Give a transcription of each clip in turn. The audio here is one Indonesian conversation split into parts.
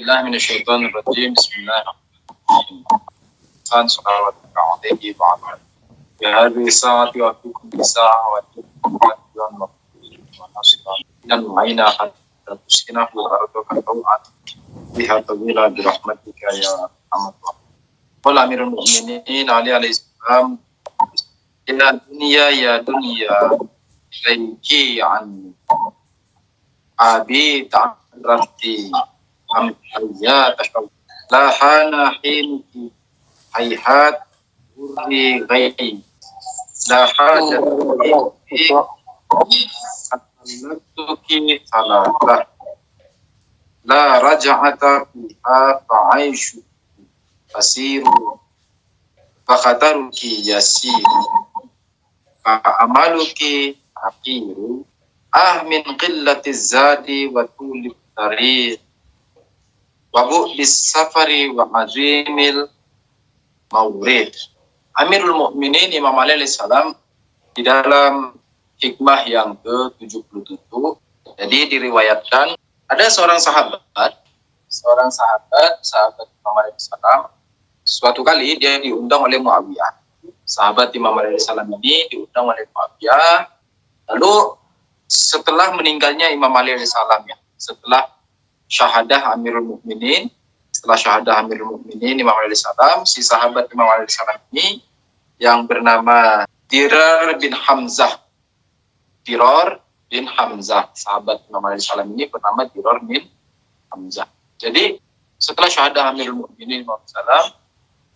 بالله من الشيطان الرجيم بسم الله الرحمن الرحيم صلوات عليه وعلى بهذه الساعة وفيكم بساعة وفيكم ونصرا معينا حتى تسكنه وأرضك طوعا بها طويلة برحمتك يا محمد. قال أمير المؤمنين عليه السلام يا دنيا إليك عن أبي تعرفتي أم حيات لا حان حينك هيهات غري غيري لا حاجة حلتك ثلاثة لا رجعة فيها فعيش أسير فخطرك يسير فأملك حقير من قلة الزاد وطول الطريق وبؤد السفر وعظيم المورد. Amirul Mukminin Imam Ali alaihissalam di dalam hikmah yang ke-77, jadi diriwayatkan ada seorang sahabat Imam Ali alaihissalam, suatu kali dia diundang oleh Muawiyah. Sahabat Imam Ali alaihissalam ini diundang oleh Muawiyah. Lalu setelah meninggalnya Imam Ali alaihissalam, setelah syahadah Amirul Mukminin Imam Ali alaihissalam, si sahabat Imam Ali alaihissalam ini yang bernama Dirar bin Hamzah, sahabat Imam Ali alaihissalam ini bernama Dirar bin Hamzah. Jadi setelah syahadah Amirul Mukminin Imam Ali alaihissalam,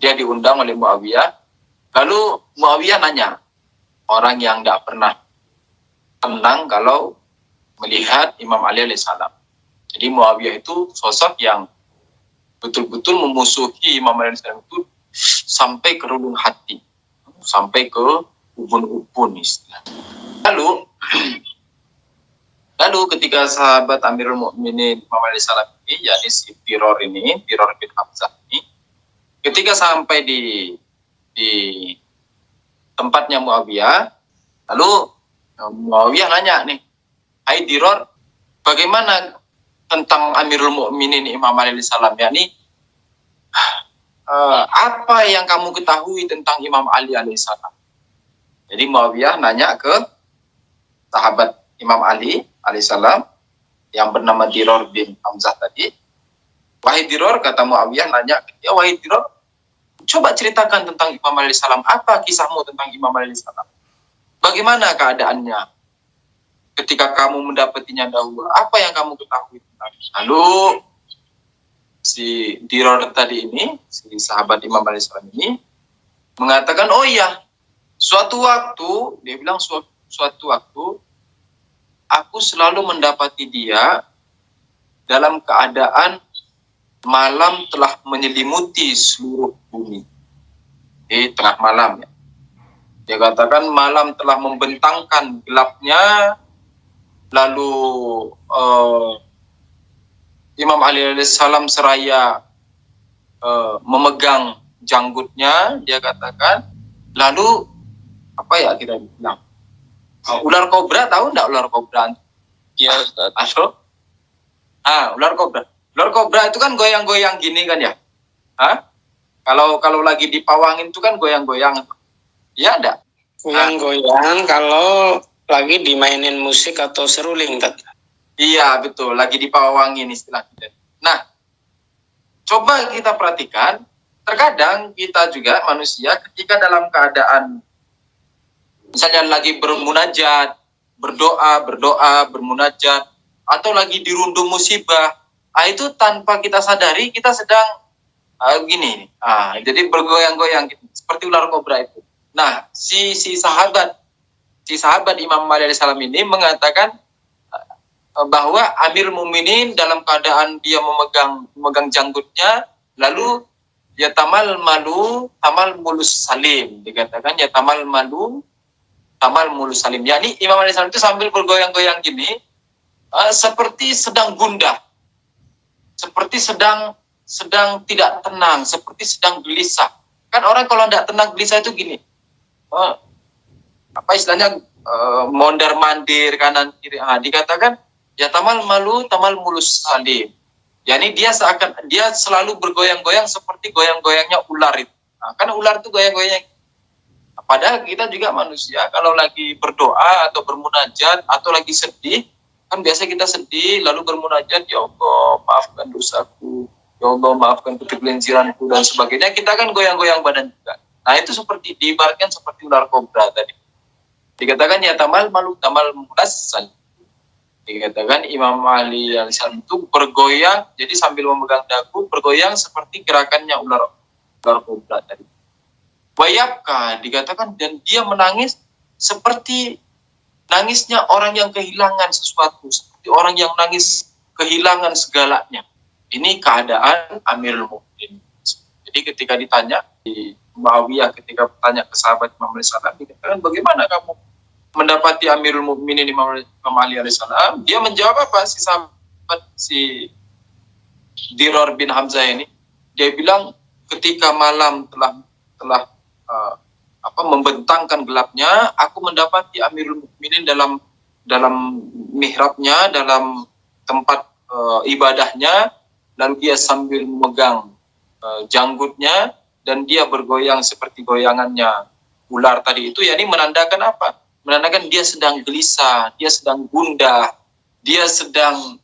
dia diundang oleh Muawiyah. Lalu Muawiyah nanya, orang yang tidak pernah tenang kalau melihat Imam Ali alaihissalam. Jadi Muawiyah itu sosok yang betul-betul memusuhi Imam Ali alaihissalam itu sampai ke relung hati, sampai ke ubun-ubun istilahnya. Lalu ketika sahabat Amirul Mukminin Imam Ali alaihissalam ini, yakni si Dirar bin Hamzah ini, ketika sampai di tempatnya Muawiyah, lalu Muawiyah nanya nih, hai Dirar, bagaimana tentang Amirul Mukminin Imam Ali alaihissalam, yakni apa yang kamu ketahui tentang Imam Ali alaihissalam? Jadi Muawiyah nanya ke sahabat Imam Ali alaihissalam yang bernama Dirar bin Hamzah tadi. Wahai Dirar, kata Muawiyah nanya, ya wahai Dirar, coba ceritakan tentang Imam Ali alaihissalam. Apa kisahmu tentang Imam Ali alaihissalam? Bagaimana keadaannya ketika kamu mendapatinya dahulu? Apa yang kamu ketahui tentang? Lalu si Dirar tadi ini, si sahabat Imam Ali alaihissalam ini mengatakan, oh iya, suatu waktu, dia bilang suatu waktu aku selalu mendapati dia dalam keadaan malam telah menyelimuti seluruh bumi. Di tengah malam, ya. Dia katakan malam telah membentangkan gelapnya, lalu Imam Ali alaihissalam seraya memegang janggutnya, dia katakan, lalu apa ya kita bilang, ular kobra, tahu enggak ular kobra? Iya, Ustaz. Ular kobra itu kan goyang-goyang gini kan ya? Kalau lagi dipawangin itu kan goyang-goyang. Iya enggak? Goyang kalau lagi dimainin musik atau seruling, Tat. Iya, betul, lagi dipawangin istilahnya. Nah, coba kita perhatikan, terkadang kita juga manusia ketika dalam keadaan misalnya lagi bermunajat, berdoa, bermunajat, atau lagi dirundung musibah, itu tanpa kita sadari kita sedang gini, jadi bergoyang-goyang gitu, seperti ular kobra itu. Nah, si sahabat Imam Ali alaihissalam ini mengatakan bahwa Amir Mukminin dalam keadaan dia memegang janggutnya, lalu ya tamal mulus salim, dikatakan ya tamal mulus salim, yakni Imam Ali alaihissalam itu sambil bergoyang-goyang gini, seperti sedang gundah, seperti sedang tidak tenang, seperti sedang gelisah. Kan orang kalau tidak tenang gelisah itu gini, apa istilahnya, mondar mandir kanan kiri. Dikatakan ya tamal mulus salim, yakni dia selalu bergoyang-goyang seperti goyang-goyangnya ular itu. Nah, kan ular itu goyang-goyang. Padahal kita juga manusia, kalau lagi berdoa atau bermunajat atau lagi sedih, kan biasa kita sedih lalu bermunajat, ya Allah maafkan dosaku, ya Allah maafkan kegelinciranku dan sebagainya. Kita kan goyang-goyang badan juga. Nah itu seperti diibaratkan seperti ular kobra tadi. Dikatakan ya tamal malu tamal munasan. Dikatakan Imam Ali al-Salam itu bergoyang, jadi sambil memegang dagu bergoyang seperti gerakannya ular kobra tadi. Wayabka dikatakan, dan dia menangis seperti nangisnya orang yang kehilangan sesuatu, seperti orang yang nangis kehilangan segalanya. Ini keadaan Amirul Mukminin. Jadi ketika ditanya di Muawiyah, ketika bertanya ke sahabat Imam Ali Salam, dikatakan bagaimana kamu mendapati Amirul Mukminin Imam Ali Salam? Dia menjawab apa? Si Diror bin Hamzah ini, dia bilang ketika malam telah membentangkan gelapnya, aku mendapati Amirul Mukminin dalam mihrabnya, dalam tempat ibadahnya, lalu dia sambil memegang janggutnya dan dia bergoyang seperti goyangannya ular tadi itu. Yani menandakan apa? Menandakan dia sedang gelisah, dia sedang gundah, dia sedang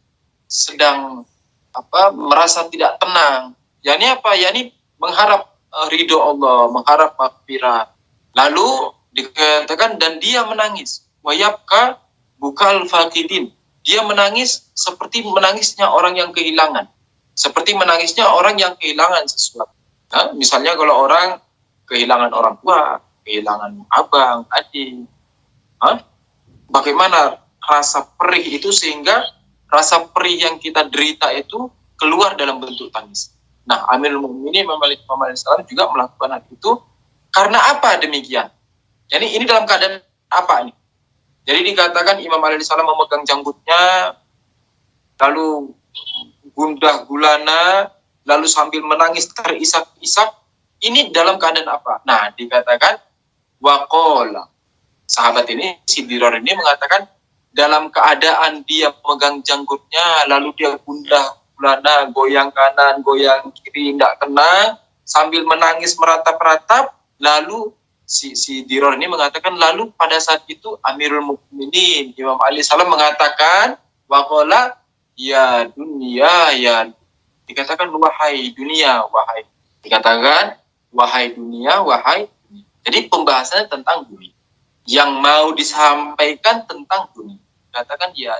merasa tidak tenang. Yani apa? Yani mengharap ridho Allah, mengharap maghfirah. Lalu dikatakan dan dia menangis. Wayabka bukal faqidin. Dia menangis seperti menangisnya orang yang kehilangan. Seperti menangisnya orang yang kehilangan sesuatu. Nah, misalnya kalau orang kehilangan orang tua, kehilangan abang, adik. Bagaimana rasa perih itu sehingga rasa perih yang kita derita itu keluar dalam bentuk tangis. Nah, Amirul Mukminin Imam Ali Salam juga melakukan hal itu. Karena apa demikian? Jadi ini dalam keadaan apa nih? Jadi dikatakan Imam Ali Salam memegang janggutnya, lalu gundah gulana, lalu sambil menangis terisak-isak. Ini dalam keadaan apa? Nah, dikatakan waqala. Sahabat ini, si Diror ini mengatakan dalam keadaan dia memegang janggutnya, lalu dia gundah gulana, goyang kanan, goyang kiri, tidak tenang, sambil menangis meratap-ratap. Lalu si Diror ini mengatakan, lalu pada saat itu Amirul Mukminin Imam Ali Salam mengatakan, waqala ya dunia, ya, dikatakan wahai dunia, wahai, dikatakan wahai dunia, wahai dunia. Jadi pembahasannya tentang dunia, yang mau disampaikan tentang dunia. Dikatakan ya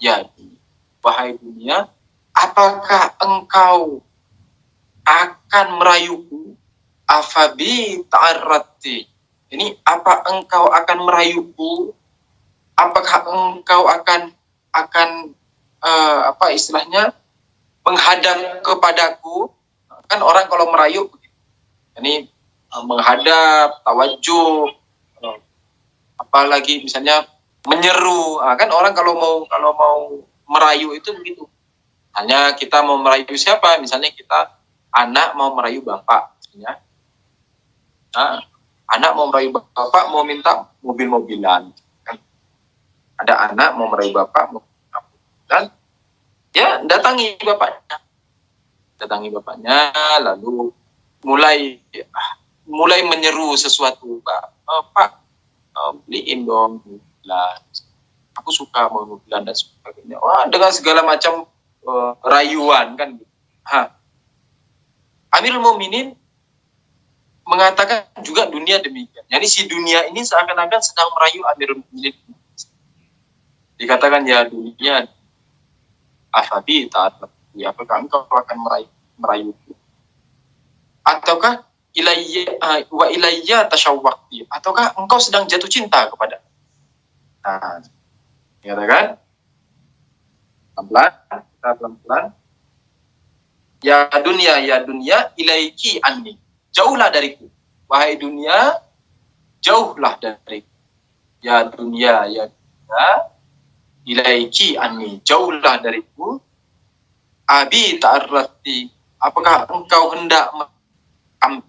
dunia. Wahai dunia, apakah engkau akan merayuku? Afabi ta'arrati. Ini apa engkau akan merayuku? Apakah engkau akan istilahnya menghadap kepadaku? Kan orang kalau merayu ini menghadap, tawajuh, apalagi misalnya menyeru. Kan orang kalau mau merayu itu begitu. Hanya kita mau merayu siapa? Misalnya kita anak mau merayu bapak, misalnya. Anak mau merayu bapak, mau minta mobil-mobilan. Kan? Ada anak mau merayu bapak, dan ya datangi bapaknya, lalu mulai menyeru sesuatu. Pak, beliin dong mobilan. Aku suka mau mobilan dan sebagainya. Wah, dengan segala macam rayuan kan. Amirul Mukminin mengatakan juga dunia demikian. Jadi si dunia ini seakan-akan sedang merayu Amirul Mukminin. Dikatakan ya dunia, afabi ta'at, ya apakah engkau akan merayuku? Ataukah ilayya tashawwaqti, ataukah engkau sedang jatuh cinta kepada? Nah, dikatakan pelan-pelan. Ya dunia, ilaiki anni. Jauhlah dariku. Wahai dunia, jauhlah dariku. Ya dunia, ilaiki anni. Jauhlah dariku. Abi ta'arrati. Apakah engkau hendak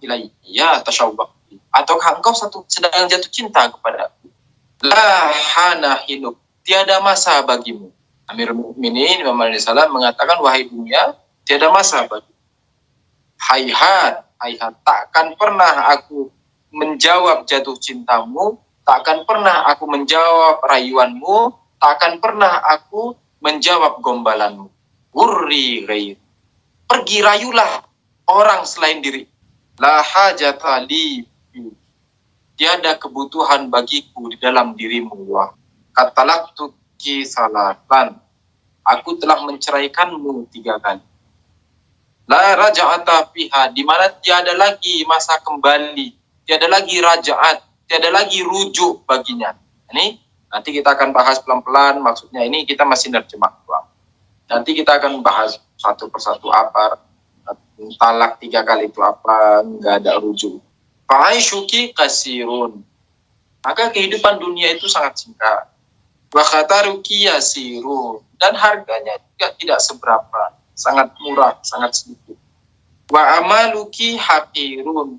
ilayya tashawwaqti, ataukah engkau sedang jatuh cinta kepada aku? La hana hinuk. Tiada masa bagimu. Amirul Mukminin Imam Ali Salam mengatakan, wahai dunia, tiada masa bagi. Hayhat, takkan pernah aku menjawab jatuh cintamu, takkan pernah aku menjawab rayuanmu, takkan pernah aku menjawab gombalanmu. Wurri ghair. Pergi rayulah orang selain diri. La hajata li. Tiada kebutuhan bagiku di dalam dirimu. Wah. Katalaktu salatan. Aku telah menceraikanmu 3 kali. La raja'ata fiha, di mana tiada lagi masa kembali, tiada lagi rajaat, tiada lagi rujuk baginya. Ini nanti kita akan bahas pelan-pelan, maksudnya ini kita masih nerjemah doang. Nanti kita akan bahas satu persatu apa, talak 3 kali itu apa, enggak ada rujuk. Fa'aishuki kasirun. Maka kehidupan dunia itu sangat singkat. Wa khataruki yasirun. Dan harganya juga tidak seberapa. Sangat murah, sangat sedikit. Wa amaluki haqirun.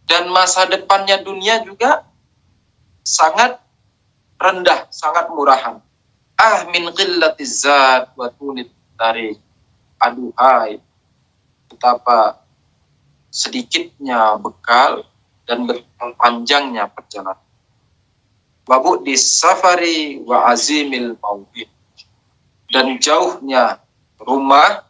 Dan masa depannya dunia juga sangat rendah, sangat murahan. Min qillatiz zat wa tunit tarik. Aduhai, betapa sedikitnya bekal dan panjangnya perjalanan. Wabuk di safari wa azimil mawdih. Dan jauhnya rumah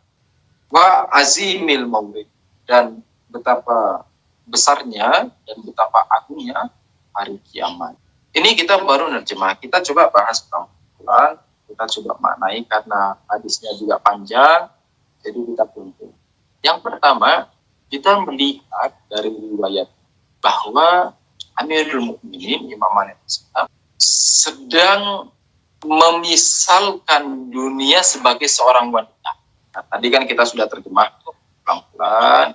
wa azimil mawdih. Dan betapa besarnya dan betapa agungnya hari kiamat. Ini kita baru nerjemah. Kita coba bahas pelan-pelan. Kita coba maknai karena hadisnya juga panjang. Jadi kita pelan-pelan. Yang pertama, kita melihat dari riwayat bahwa Amirul Mukminin Imam Ali sedang memisalkan dunia sebagai seorang wanita. Nah, tadi kan kita sudah terjemah pelan-pelan.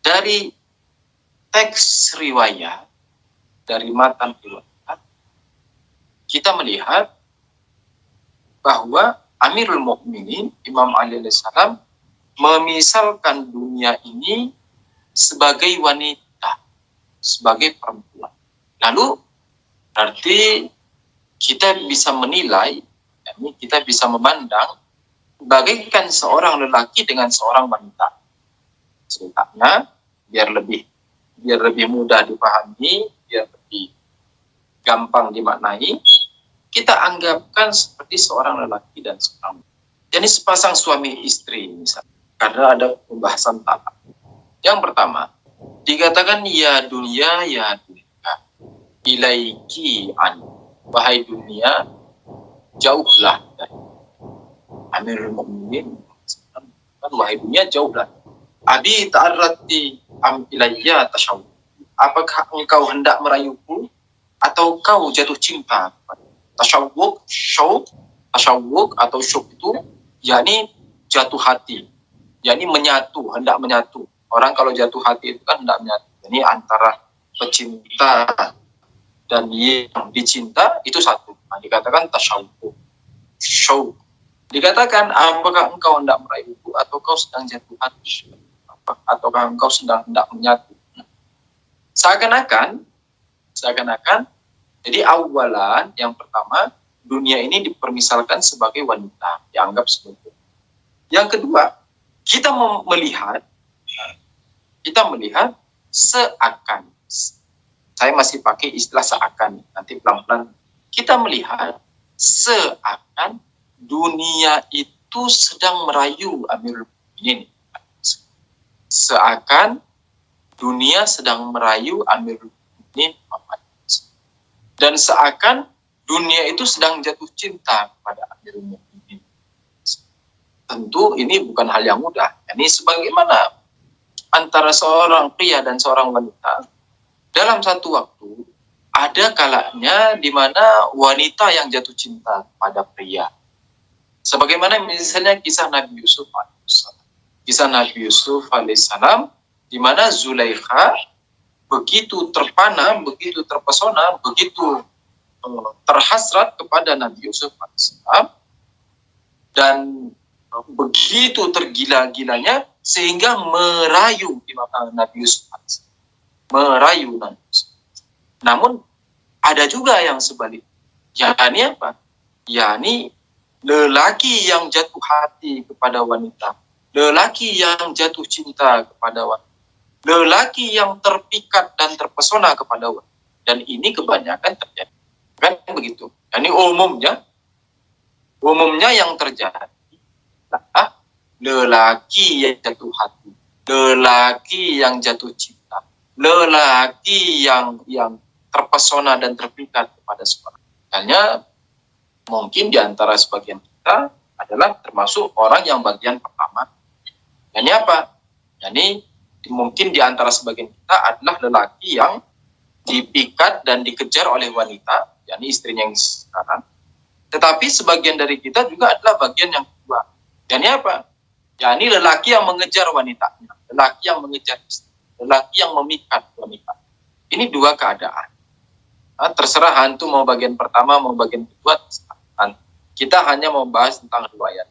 Dari teks riwayat, dari matan riwayat, kita melihat bahwa Amirul Mukminin Imam Ali alaihissalam memisalkan dunia ini sebagai wanita, sebagai perempuan. Lalu berarti kita bisa menilai, kita bisa memandang bagaikan seorang lelaki dengan seorang wanita. Ceritanya biar lebih mudah dipahami, biar lebih gampang dimaknai, kita anggapkan seperti seorang lelaki dan seorang wanita. Jadi sepasang suami istri misalnya, karena ada pembahasan talak. Yang pertama, dikatakan ya dunia, ilaiki an, wahai dunia, jauhlah dari Amirul Mukminin, kan wahai dunia jauhlah. Abi ta'arrati am ilayya tasyawwuq. Apakah engkau hendak merayuku atau kau jatuh cinta? Tasyawwuq, tasyawwuq atau syuq itu yakni jatuh hati, yakni menyatu, hendak menyatu. Orang kalau jatuh hati itu kan hendak menyatu. Ini antara pecinta dan yang dicinta itu satu. Nah, dikatakan tasyawwuq, syauq. Dikatakan apakah engkau hendak merayuku atau kau sedang jatuh hati, ataukah engkau sedang hendak menyatu. Seakan-akan jadi awalan yang pertama, dunia ini dipermisalkan sebagai wanita, dianggap sebagai. Yang kedua, kita melihat seakan, saya masih pakai istilah seakan, nanti pelan-pelan kita melihat seakan dunia itu sedang merayu Amirul Mukminin. Seakan dunia sedang merayu Amirul Mukminin dan seakan dunia itu sedang jatuh cinta kepada Amirul Mukminin. Tentu ini bukan hal yang mudah. Ini sebagaimana antara seorang pria dan seorang wanita dalam satu waktu ada kalanya di mana wanita yang jatuh cinta pada pria. Sebagaimana misalnya kisah Nabi Yusuf alaihissalam. Kisah Nabi Yusuf alaihissalam di mana Zulaikha begitu terpana, begitu terpesona, begitu terhasrat kepada Nabi Yusuf alaihissalam dan begitu tergila-gilanya sehingga merayu Nabi Yusuf alaihissalam. Merayu Nabi Yusuf. Namun ada juga yang sebaliknya. Yakni apa? yakni lelaki yang jatuh hati kepada wanita, lelaki yang jatuh cinta kepada wanita, lelaki yang terpikat dan terpesona kepada wanita. Dan ini kebanyakan terjadi. Kan begitu. Ini umumnya yang terjadi adalah lelaki yang jatuh hati, lelaki yang jatuh cinta, lelaki yang terpesona dan terpikat kepada seorang. Hanya mungkin di antara sebagian kita adalah termasuk orang yang bagian pertama. Yani apa? Yani mungkin di antara sebagian kita adalah lelaki yang dipikat dan dikejar oleh wanita, yakni istrinya yang sekarang. Tetapi sebagian dari kita juga adalah bagian yang kedua. Yani apa? Yakni lelaki yang mengejar wanitanya, lelaki yang mengejar istri, lelaki yang memikat wanita. Ini dua keadaan. Terserah hantu mau bagian pertama, mau bagian kedua. Kita hanya membahas tentang riwayat.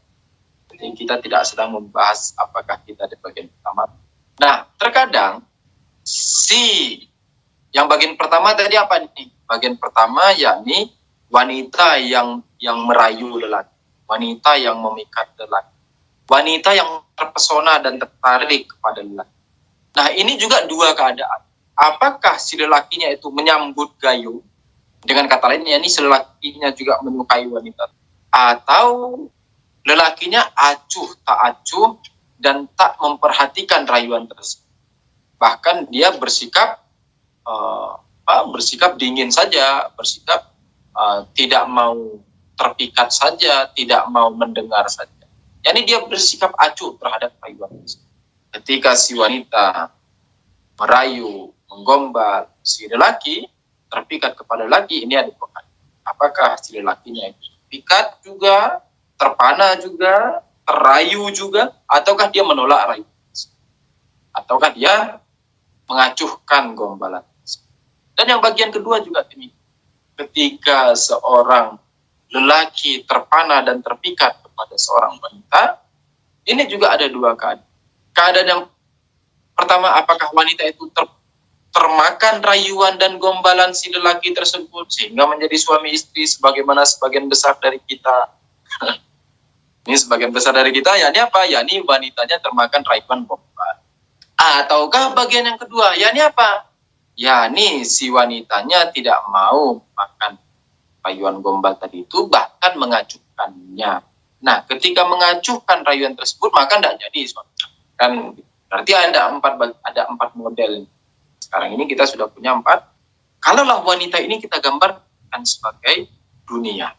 Jadi kita tidak sedang membahas apakah kita di bagian pertama. Nah, terkadang yang bagian pertama tadi apa nih? Bagian pertama yakni wanita yang merayu lelaki, wanita yang memikat lelaki, wanita yang terpesona dan tertarik kepada lelaki. Nah, ini juga dua keadaan. Apakah si lelakinya itu menyambut gayung, dengan kata lain yakni si lelakinya juga menyukai wanita, atau lelakinya acuh tak acuh dan tak memperhatikan rayuan tersebut. Bahkan dia bersikap dingin saja, bersikap tidak mau terpikat saja, tidak mau mendengar saja. Yani dia bersikap acuh terhadap rayuan tersebut. Ketika si wanita merayu, menggombal si lelaki, terpikat kepada lelaki, ini ada dua. Apakah si lelakinya itu terpikat juga, terpana juga, terayu juga, ataukah dia menolak rayu, ataukah dia mengacuhkan gombalan. Dan yang bagian kedua juga demikian. Ketika seorang lelaki terpana dan terpikat kepada seorang wanita, ini juga ada dua keadaan. Keadaan yang pertama, apakah wanita itu termakan rayuan dan gombalan si lelaki tersebut sehingga menjadi suami istri sebagaimana sebagian besar dari kita. Ini sebagian besar dari kita, yakni apa? Yakni wanitanya termakan rayuan gombal. Ataukah bagian yang kedua, yakni apa? Yakni si wanitanya tidak mau makan rayuan gombal tadi itu, bahkan mengacuhkannya. Nah, ketika mengacuhkan rayuan tersebut, maka tidak jadi suaminya. Kan berarti ada empat model. Sekarang ini kita sudah punya 4. Kalaulah wanita ini kita gambarkan sebagai dunia.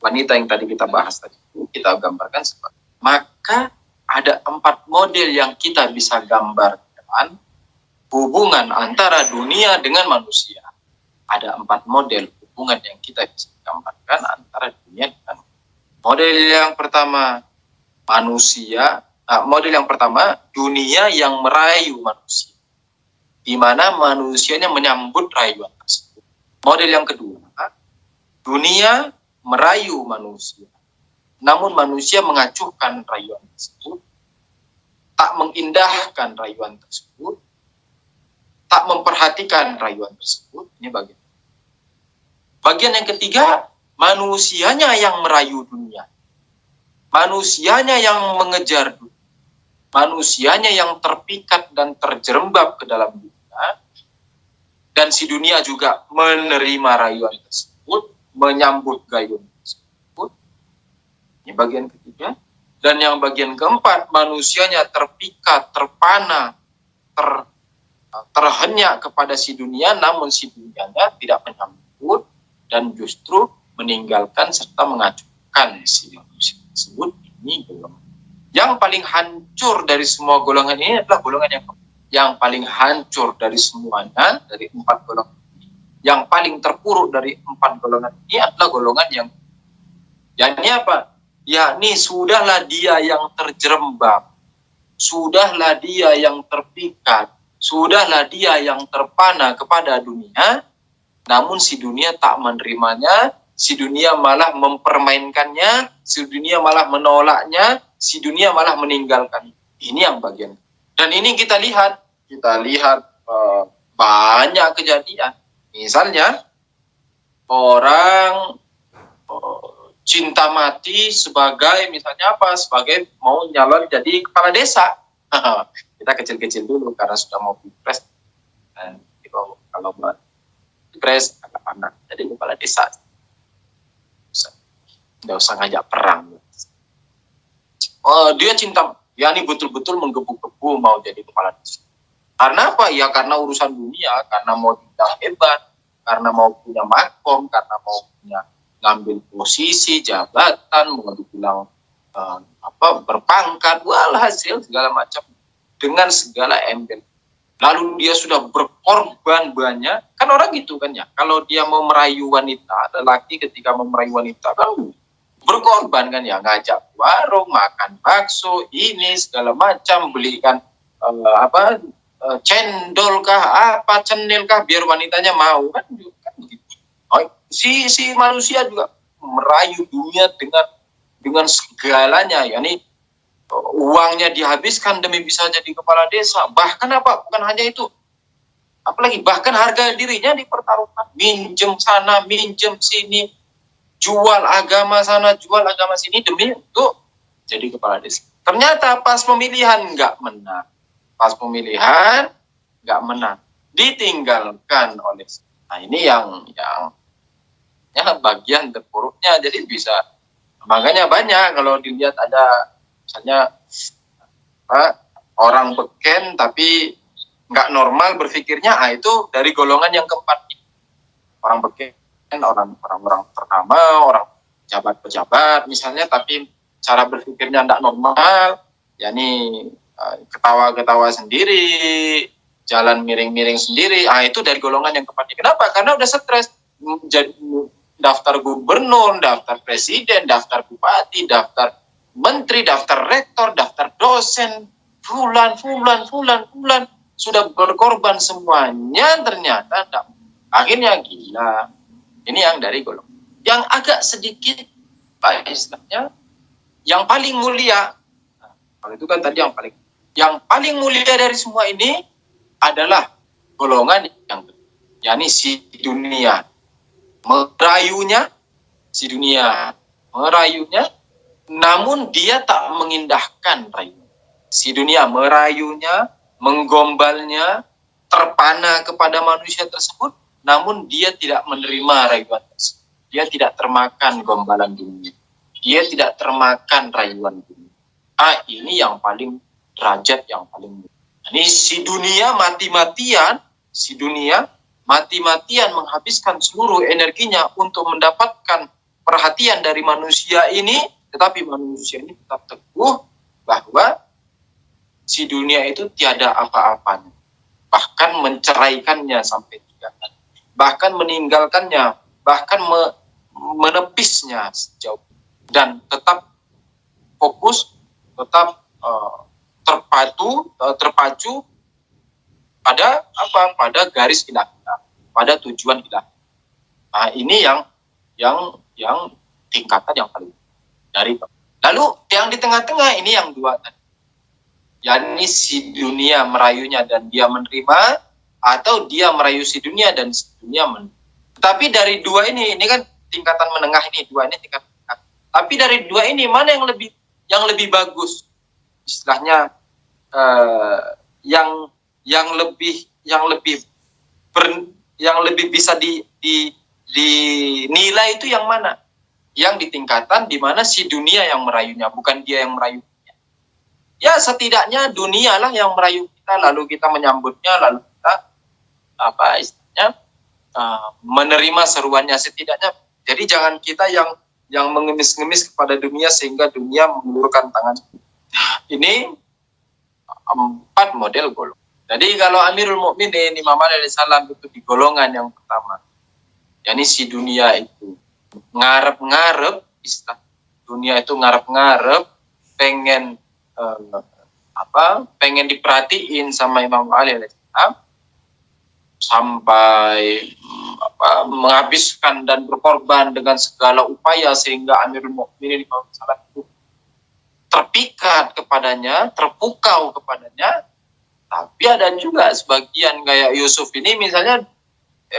Wanita yang tadi kita bahas tadi itu kita gambarkan sebagai. Maka ada 4 model yang kita bisa gambarkan hubungan antara dunia dengan manusia. Ada 4 model hubungan yang kita bisa gambarkan antara dunia dengan model yang pertama manusia. Model yang pertama dunia yang merayu manusia, di mana manusianya menyambut rayuan tersebut. Model yang kedua dunia merayu manusia, namun manusia mengacuhkan rayuan tersebut, tak mengindahkan rayuan tersebut, tak memperhatikan rayuan tersebut. Ini bagian yang ketiga, manusianya yang merayu dunia, manusianya yang mengejar dunia, manusianya yang terpikat dan terjerembab ke dalam dunia, dan si dunia juga menerima rayuan tersebut, menyambut gayung tersebut. Ini bagian ketiga. Dan yang bagian keempat, manusianya terpikat, terpana, terhenyak kepada si dunia, namun si dunianya tidak menyambut dan justru meninggalkan serta mengacuhkan si manusia tersebut. Ini golongan. Yang paling hancur dari semua golongan ini adalah golongan yang paling hancur dari semuanya, dari 4 golongan ini. Yang paling terpuruk dari 4 golongan ini adalah golongan yang yakni apa? Yakni sudahlah dia yang terjerembab, sudahlah dia yang terpikat, sudahlah dia yang terpana kepada dunia, namun si dunia tak menerimanya, si dunia malah mempermainkannya, si dunia malah menolaknya, si dunia malah meninggalkan. Ini yang bagian. Dan ini kita lihat banyak kejadian. Misalnya orang cinta mati sebagai misalnya apa? Sebagai mau nyalon jadi kepala desa. Kita kecil-kecil dulu karena sudah mau pilpres. Kalau buat pilpres agak panas. Jadi kepala desa. Nggak usah ngajak perang. Dia cinta, ya ini betul-betul menggebu-gebu mau jadi kepala desa. Karena apa? Ya karena urusan dunia, karena mau dibilang hebat, karena mau punya makom, karena mau punya ngambil posisi jabatan, mau dibilang berpangkat, hasil segala macam dengan segala embel. Lalu dia sudah berkorban banyak, kan orang gitu kan ya. Kalau dia mau merayu wanita, lelaki ketika mau merayu wanita kan berkorban kan ya, ngajak warung, makan bakso, ini segala macam, belikan cendol kah, cenil kah, biar wanitanya mau kan begitu. Si manusia juga merayu dunia dengan segalanya, yakni uangnya dihabiskan demi bisa jadi kepala desa. Bahkan apa? Bukan hanya itu. Apalagi bahkan harga dirinya dipertaruhkan. Minjem sana, minjem sini, jual agama sana, jual agama sini demi untuk jadi kepala desa. Ternyata pas pemilihan nggak menang. Pas pemilihan nggak menang. Ditinggalkan oleh. Nah ini yang bagian terpuruknya. Jadi bisa. Makanya banyak kalau dilihat ada misalnya orang beken tapi nggak normal berpikirnya, itu dari golongan yang keempat. Orang beken, orang-orang ternama, orang pejabat misalnya, tapi cara berpikirnya nggak normal, yakni ketawa-ketawa sendiri, jalan miring-miring sendiri, itu dari golongan yang keempat. Kenapa? Karena udah stres, jadi daftar gubernur, daftar presiden, daftar bupati, daftar menteri, daftar rektor, daftar dosen, fulan, sudah berkorban semuanya, ternyata akhirnya gila. Ini yang dari golongan. Yang agak sedikit, istilahnya, yang paling mulia. Nah, kalau itu kan tadi yang paling mulia dari semua ini adalah golongan yang, yakni si dunia merayunya, namun dia tak mengindahkan rayu. Si dunia merayunya, menggombalnya, terpana kepada manusia tersebut, namun dia tidak menerima rayuan tersebut. Dia tidak termakan gombalan dunia. Dia tidak termakan rayuan dunia. Ini yang paling derajat, yang paling mulia. Ini si dunia mati-matian menghabiskan seluruh energinya untuk mendapatkan perhatian dari manusia ini, tetapi manusia ini tetap teguh bahwa si dunia itu tiada apa-apanya. Bahkan menceraikannya sampai 3 kali. Bahkan meninggalkannya, bahkan menepisnya sejauh. Dan tetap fokus, tetap terpacu pada apa? Pada garis ilahi, pada tujuan ilahi. Nah, ini yang tingkatan yang paling dari. Lalu yang di tengah-tengah ini yang dua tadi. yakni si dunia merayunya dan dia menerima, atau dia merayu si dunia dan si dunia menerima. Tapi dari dua ini kan tingkatan menengah ini, dua ini tingkat menengah. Tapi dari dua ini mana yang lebih bagus? Istilahnya yang lebih bisa dinilai itu yang mana? Yang di tingkatan di mana si dunia yang merayunya, bukan dia yang merayu. Ya setidaknya dunialah yang merayu kita, lalu kita menyambutnya, lalu kita menerima seruannya setidaknya. Jadi jangan kita yang mengemis-ngemis kepada dunia sehingga dunia mengulurkan tangan. Ini 4 model golongan. Jadi kalau Amirul Mukminin Imam Ali alaihissalam itu di golongan yang pertama, yakni si dunia itu ngarep-ngarep, istilah dunia itu ngarep-ngarep, pengen diperhatiin sama Imam Ali alaihissalam, sampai menghabiskan dan berkorban dengan segala upaya sehingga Amirul Mukminin Imam Ali itu terpikat kepadanya, terpukau kepadanya. Tapi ada juga sebagian kayak Yusuf ini misalnya,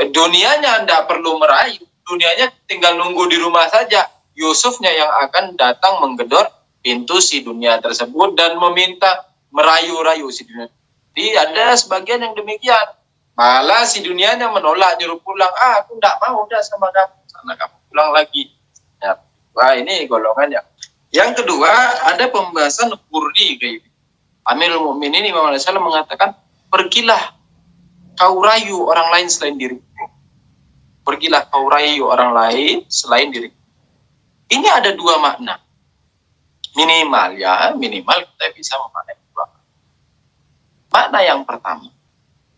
dunianya tidak perlu merayu, dunianya tinggal nunggu di rumah saja. Yusufnya yang akan datang menggedor pintu si dunia tersebut dan meminta merayu-rayu si dunia. Jadi ada sebagian yang demikian. Malah si dunianya menolak, nyuruh pulang. Aku enggak mau udah sama kamu. Sana kamu pulang lagi. Ya. Wah, ini golongannya. Yang kedua, ada pembahasan hurri kayak gitu. Amirul Mukminin Imam Ali Salam mengatakan, pergilah kau rayu orang lain selain diriku. Pergilah kau rayu orang lain selain diriku. Ini ada dua makna. Minimal kita bisa memaknai dua. Makna yang pertama,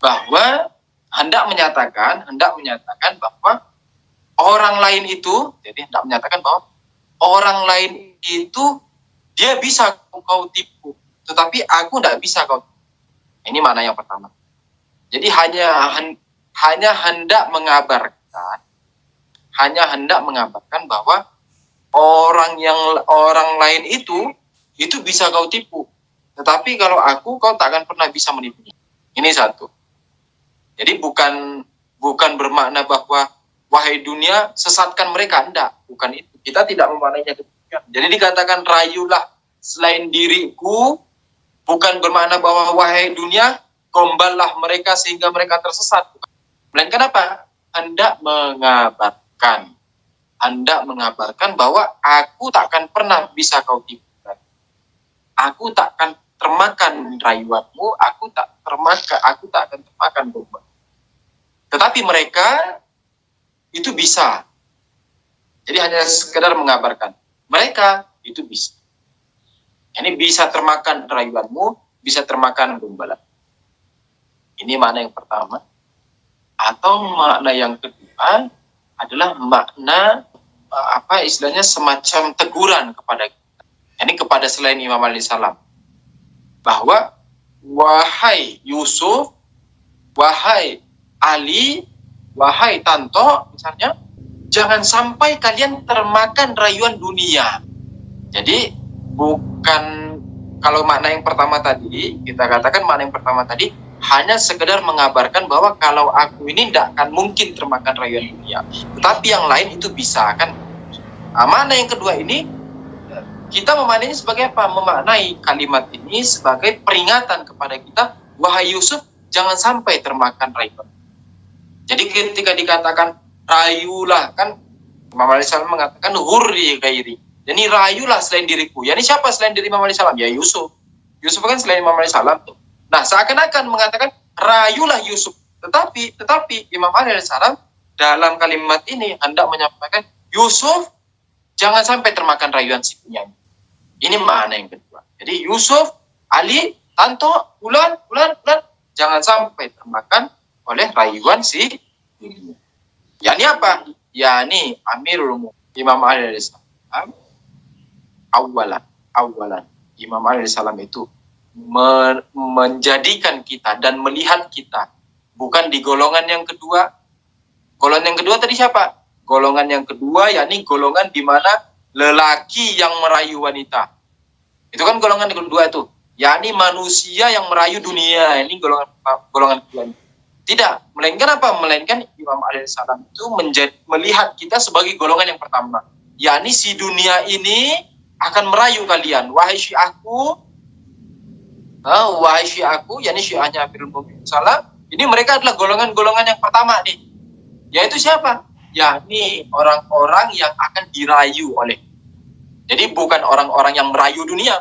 bahwa hendak menyatakan bahwa orang lain itu, jadi hendak menyatakan bahwa orang lain itu dia bisa kau tipu, tetapi aku tidak bisa kau tipu. Ini makna yang pertama. Jadi hanya hendak mengabarkan bahwa orang lain itu bisa kau tipu, tetapi kalau aku kau tak akan pernah bisa menipunya. Ini satu. Jadi bukan bermakna bahwa wahai dunia sesatkan mereka, enggak, bukan itu. Kita tidak memaknainya demikian. Jadi dikatakan rayulah selain diriku bukan bermakna bahwa wahai dunia gomballah mereka sehingga mereka tersesat. Melainkan apa? Hendak mengabarkan bahwa aku takkan pernah bisa kau tipu. Aku takkan termakan rayuanmu, aku tak akan termakan domba. Tetapi mereka itu bisa. Jadi hanya sekedar mengabarkan. Mereka itu bisa. Ini bisa termakan rayuanmu, bisa termakan domba. Ini makna yang pertama. Atau makna yang kedua adalah makna istilahnya semacam teguran kepada kita. Ini kepada selain Imam Ali Salam. Bahwa wahai Yusuf, wahai Ali, wahai Tanto, misalnya, jangan sampai kalian termakan rayuan dunia. Jadi bukan, kalau makna yang pertama tadi, kita katakan makna yang pertama tadi hanya sekedar mengabarkan bahwa kalau aku ini tidak akan mungkin termakan rayuan dunia. Tetapi yang lain itu bisa kan. Makna yang kedua ini kita memaknainya sebagai apa? Memaknai kalimat ini sebagai peringatan kepada kita, wahai Yusuf, jangan sampai termakan rayuan. Jadi ketika dikatakan rayulah, kan Imam Ali Salam mengatakan hurri ghairi. Jadi rayulah selain diriku. Ya, ini siapa selain diri Imam Ali Salam? Ya Yusuf. Yusuf kan selain Imam Ali Salam tuh. Nah, seakan-akan mengatakan rayulah Yusuf. Tetapi Imam Ali Salam dalam kalimat ini hendak menyampaikan Yusuf jangan sampai termakan rayuan si penyanyi. Ini makna yang kedua. Jadi Yusuf, Ali, Tanto, Bulan, jangan sampai termakan oleh rayuan si dunia. Ya ini apa? Ya ini Amirul Mukminin Imam Ali Salam. Awalan Imam Ali Salam itu menjadikan kita dan melihat kita bukan di golongan yang kedua. Golongan yang kedua tadi siapa? Golongan yang kedua yakni golongan di mana lelaki yang merayu wanita. Itu kan golongan yang kedua itu. Yakni manusia yang merayu dunia. Ini golongan kedua. Tidak, melainkan apa? Melainkan Imam Ali Salam itu melihat kita sebagai golongan yang pertama. Yakni si dunia ini akan merayu kalian. Wahai syiahku, yakni syiahnya Amirul Mukminin Salam. Ini mereka adalah golongan-golongan yang pertama nih. Yaitu siapa? Yakni orang-orang yang akan dirayu oleh. Jadi bukan orang-orang yang merayu dunia.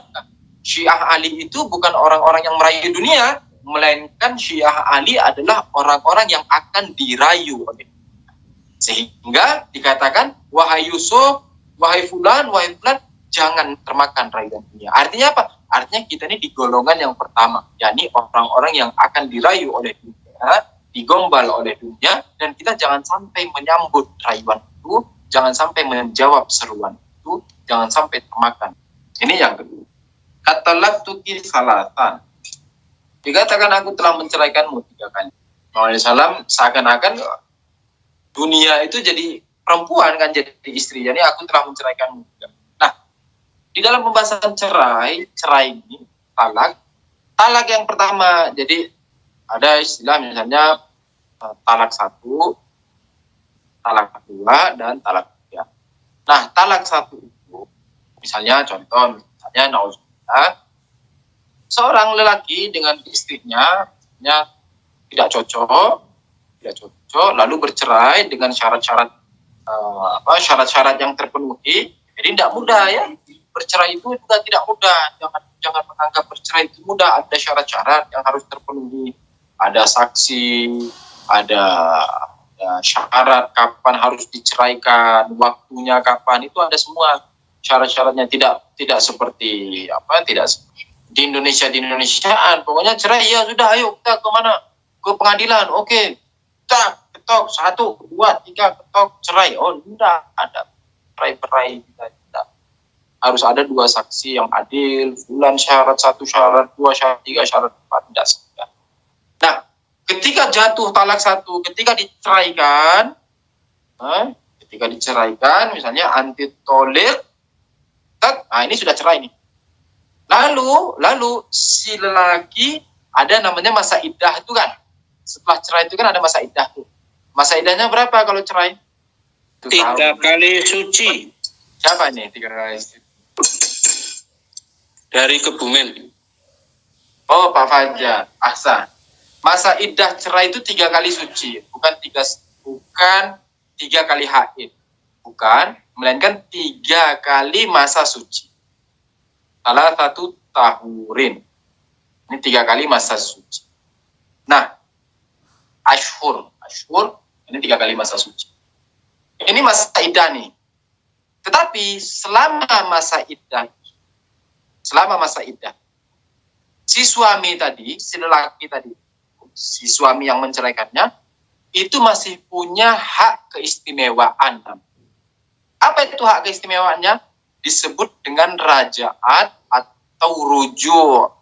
Syiah Ali itu bukan orang-orang yang merayu dunia, melainkan Syiah Ali adalah orang-orang yang akan dirayu oleh. Sehingga dikatakan, wahai Yusuf, wahai Fulan, jangan termakan rayuan dunia. Artinya apa? Artinya kita ini di golongan yang pertama, yakni orang-orang yang akan dirayu oleh dunia, digombal oleh dunia, dan kita jangan sampai menyambut rayuan itu, jangan sampai menjawab seruan itu, jangan sampai termakan. Ini yang kedua. Katalak tuki salatan. Dikatakan aku telah menceraikanmu 3 kali. Muhammad SAW seakan-akan dunia itu jadi perempuan kan, jadi istri. Jadi aku telah menceraikanmu. Nah, di dalam pembahasan cerai ini, talak yang pertama, jadi ada istilah misalnya talak 1, talak 2, dan talak 3. Nah, talak 1 itu, misalnya naudzubillah, seorang lelaki dengan istrinya tidak cocok, lalu bercerai dengan syarat-syarat yang terpenuhi. Jadi tidak mudah ya, bercerai itu juga tidak mudah. Jangan menganggap bercerai itu mudah. Ada syarat-syarat yang harus terpenuhi. Ada saksi, ada syarat kapan harus diceraikan, waktunya kapan, itu ada semua syarat-syaratnya. Tidak seperti di Indonesiaan. Pokoknya cerai ya sudah, ayo kita kemana? Ke pengadilan. Oke, kita ketok 1, 2, 3 ketok cerai. Oh tidak ada cerai-berai, tidak. Harus ada 2 saksi yang adil, bulan syarat 1 syarat, 2 syarat, 3 syarat, 4 tidak. Nah, ketika jatuh talak 1, ketika diceraikan, misalnya anti tolik, ini sudah cerai nih. Lalu si lelaki ada namanya masa iddah itu kan. Setelah cerai itu kan ada masa iddah tuh. Masa iddahnya berapa kalau cerai? 3 kali suci. Siapa ini 3 kali suci? Dari Kebumen. Oh, Pak Fajar. Ahsan. Masa iddah cerai itu 3 kali suci, bukan 3 kali haid. Bukan, melainkan 3 kali masa suci. Salah satu tahurin. Ini 3 kali masa suci. Nah, ashur ini 3 kali masa suci. Ini masa iddah nih. Tetapi selama masa iddah, si suami tadi, si lelaki tadi, si suami yang menceraikannya, itu masih punya hak keistimewaan. Apa itu hak keistimewaannya? Disebut dengan rajaat atau rujuk.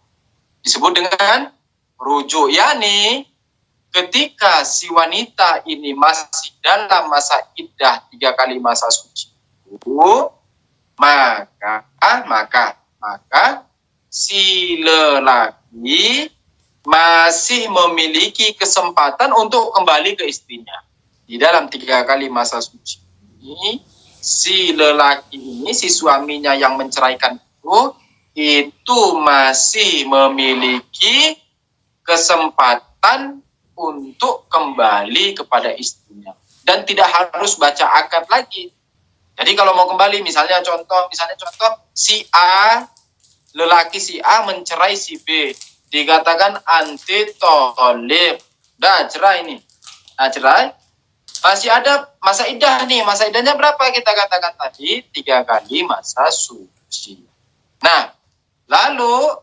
Disebut dengan rujuk, yakni ketika si wanita ini masih dalam masa iddah 3 kali masa suci itu, maka si lelaki masih memiliki kesempatan untuk kembali ke istrinya. Di dalam 3 kali masa suci ini, si lelaki ini, si suaminya yang menceraikan itu masih memiliki kesempatan untuk kembali kepada istrinya. Dan tidak harus baca akad lagi. Jadi kalau mau kembali, misalnya contoh si A, lelaki si A mencerai si B, dikatakan anti tolik, cerai nih. Nah, cerai, masih ada masa iddah nih. Masa iddahnya berapa kita katakan tadi? 3 kali masa suci. Nah, lalu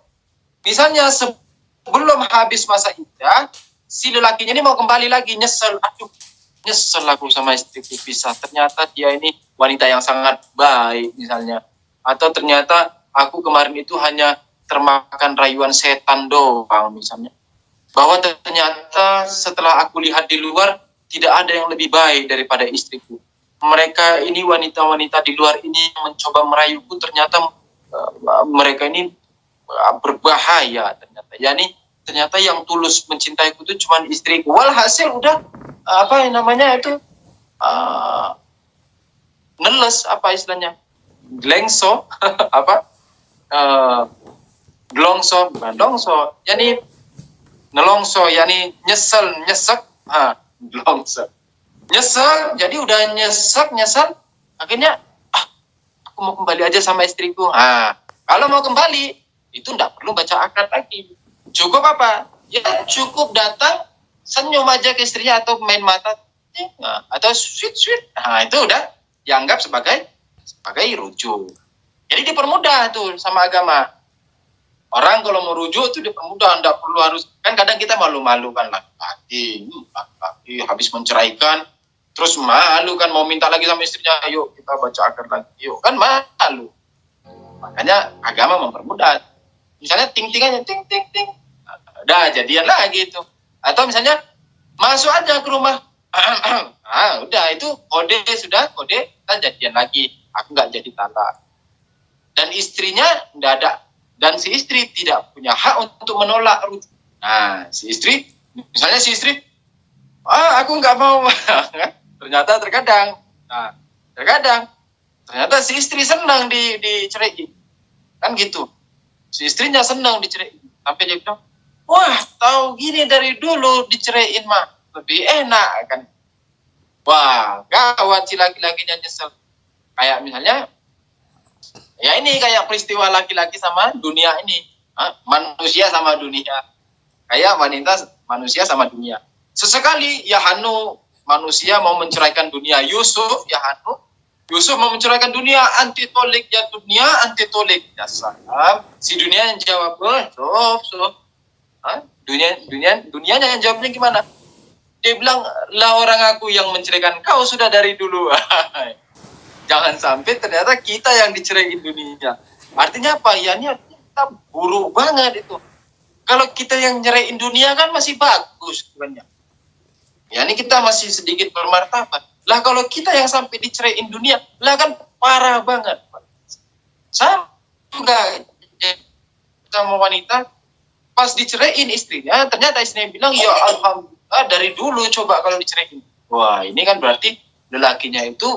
misalnya sebelum habis masa iddah, si lelakinya ini mau kembali lagi, nyesel aku sama istriku pisah. Ternyata dia ini wanita yang sangat baik misalnya. Atau ternyata aku kemarin itu hanya termakan rayuan setan doang misalnya. Bahwa ternyata setelah aku lihat di luar, tidak ada yang lebih baik daripada istriku. Mereka ini wanita-wanita di luar ini yang mencoba merayuku, ternyata mereka ini berbahaya ternyata. Yani ternyata yang tulus mencintaiku itu cuma istriku. Walhasil udah neles, apa istilahnya, glengso, glongso, bukan dongso, yani nelongso, yani nyesek, glongso, nyesek, jadi udah nyesek, akhirnya aku mau kembali aja sama istriku. Kalau mau kembali itu enggak perlu baca akad lagi, cukup apa? Ya cukup datang senyum aja ke istrinya atau main mata atau sweet, itu udah dianggap sebagai rujuk. Jadi dipermudah tuh sama agama. Orang kalau mau rujuk tuh dipermudah, enggak perlu harus, kan kadang kita malu-malu kan, laki habis menceraikan terus malu kan, mau minta lagi sama istrinya, yuk kita baca akad lagi, yuk, kan malu. Makanya agama mempermudah. Misalnya ting-tingannya ting, udah jadian lagi itu. Atau misalnya masuk aja ke rumah, udah itu kode, kita jadian lagi, aku nggak jadi talak. Dan istrinya nggak ada, dan si istri tidak punya hak untuk menolak rujuk. Nah, si istri, aku nggak mau, Ternyata terkadang ternyata si istri senang diceraiin. Kan gitu. Si istrinya senang diceraiin. Sampai dia bilang, wah, tahu gini dari dulu diceraiin mah. Lebih enak kan. Wah, gawat si laki-lakinya nyesel. Kayak misalnya, ya ini kayak peristiwa laki-laki sama dunia ini. Manusia sama dunia. Kayak wanita manusia sama dunia. Sesekali ya Hanu manusia mau menceraikan dunia. Yusuf mau menceraikan dunia, anti tolik ya dunia, anti tolik ya salam. Si dunia yang jawab, dunianya yang jawabnya gimana? Dia bilang, lah orang aku yang menceraikan kau sudah dari dulu. Jangan sampai ternyata kita yang diceraikan dunia. Artinya apa? Ya ini kita buruk banget itu. Kalau kita yang nyeraiin dunia kan masih bagus sebenarnya. Ya ini kita masih sedikit bermartabat. Lah kalau kita yang sampai diceraiin dunia, lah kan parah banget. Saya juga sama wanita pas diceraiin istrinya, ternyata istrinya bilang, ya alhamdulillah dari dulu coba kalau diceraiin. Wah ini kan berarti lelakinya itu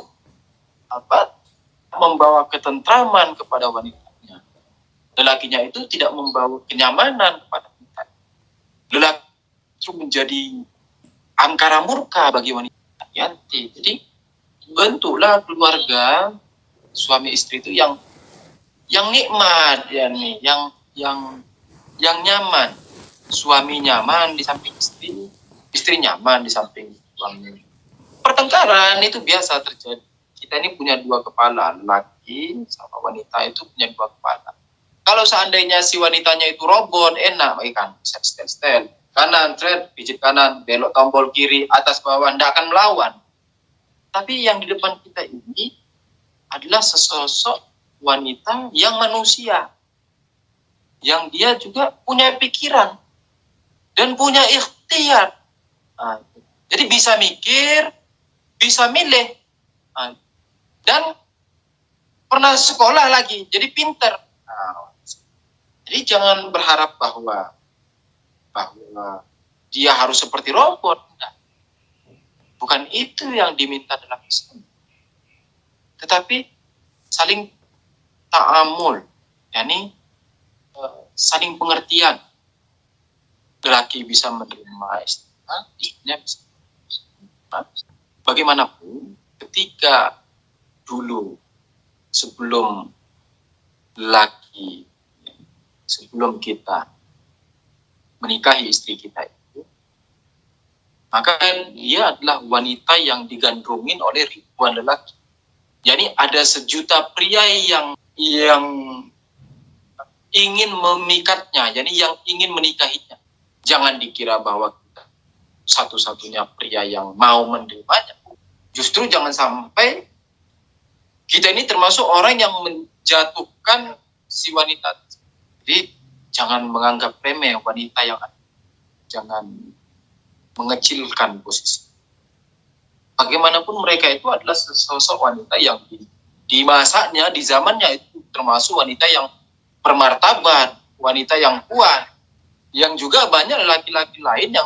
membawa ketentraman kepada wanitanya. Lelakinya itu tidak membawa kenyamanan kepada kita. Lelaki itu menjadi angkara murka bagi wanita. Jadi bentuklah keluarga suami istri itu yang nikmat ya nih, yang nyaman. Suami nyaman di samping istri nyaman di samping suami. Pertengkaran itu biasa terjadi. Kita ini punya dua kepala, laki sama wanita itu punya dua kepala. Kalau seandainya si wanitanya itu robot, enak kan, setel kanan, thread, pijit kanan, belok tombol kiri, atas bawah, tidak akan melawan. Tapi yang di depan kita ini adalah sesosok wanita yang manusia, yang dia juga punya pikiran dan punya ikhtiar. Jadi bisa mikir, bisa milih, dan pernah sekolah lagi, jadi pinter. Jadi jangan berharap bahwa dia harus seperti robot. Enggak. Bukan itu yang diminta dalam Islam. Tetapi saling ta'amul, yakni saling pengertian. Lelaki bisa menerima istrinya bisa menerima. Bagaimanapun ketika dulu sebelum kita menikahi istri kita itu, maka dia adalah wanita yang digandrungin oleh ribuan lelaki. Jadi ada sejuta pria yang ingin memikatnya, jadi yang ingin menikahinya. Jangan dikira bahwa kita satu-satunya pria yang mau menerimanya. Justru jangan sampai kita ini termasuk orang yang menjatuhkan si wanita. Jadi jangan menganggap remeh wanita yang ada. Jangan mengecilkan posisi. Bagaimanapun mereka itu adalah sosok wanita yang di masanya, di zamannya itu termasuk wanita yang bermartabat, wanita yang kuat, yang juga banyak laki-laki lain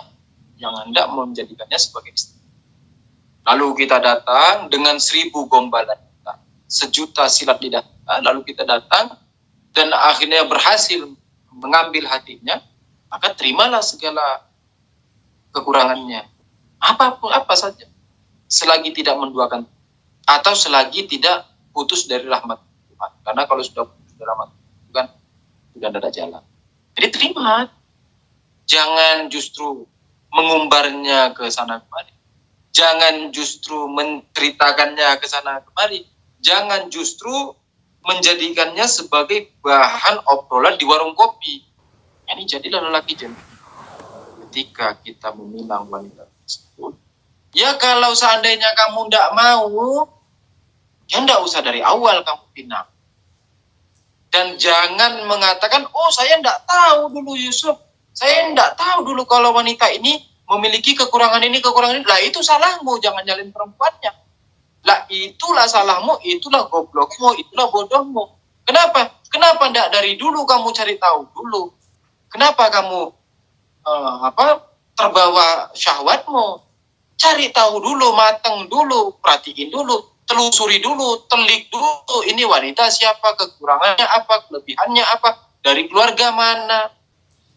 yang hendak menjadikannya sebagai istri. Lalu kita datang dengan 1000 gombalan kita, 1.000.000 silat lidah kita, lalu kita datang dan akhirnya berhasil mengambil hatinya, maka terimalah segala kekurangannya. Apa saja. Selagi tidak menduakan atau selagi tidak putus dari rahmat Tuhan. Karena kalau sudah putus dari rahmat Tuhan, sudah tidak ada jalan. Jadi terima. Jangan justru mengumbarnya ke sana kemari. Jangan justru menceritakannya ke sana kemari. Jangan justru menjadikannya sebagai bahan obrolan di warung kopi. Ini jadilah lelaki jantan. Ketika kita meminang wanita tersebut, ya kalau seandainya kamu tidak mau, ya tidak usah dari awal kamu pinang. Dan jangan mengatakan, oh saya tidak tahu dulu Yusuf, saya tidak tahu dulu kalau wanita ini memiliki kekurangan ini. Lah itu salahmu, jangan nyalin perempuannya. Lah itulah salahmu, itulah goblokmu, itulah bodohmu. Kenapa tidak dari dulu kamu cari tahu dulu? Kenapa kamu terbawa syahwatmu? cari tahu dulu, mateng dulu, perhatiin dulu, telusuri dulu, telik dulu, ini wanita siapa, kekurangannya apa, kelebihannya apa, dari keluarga mana.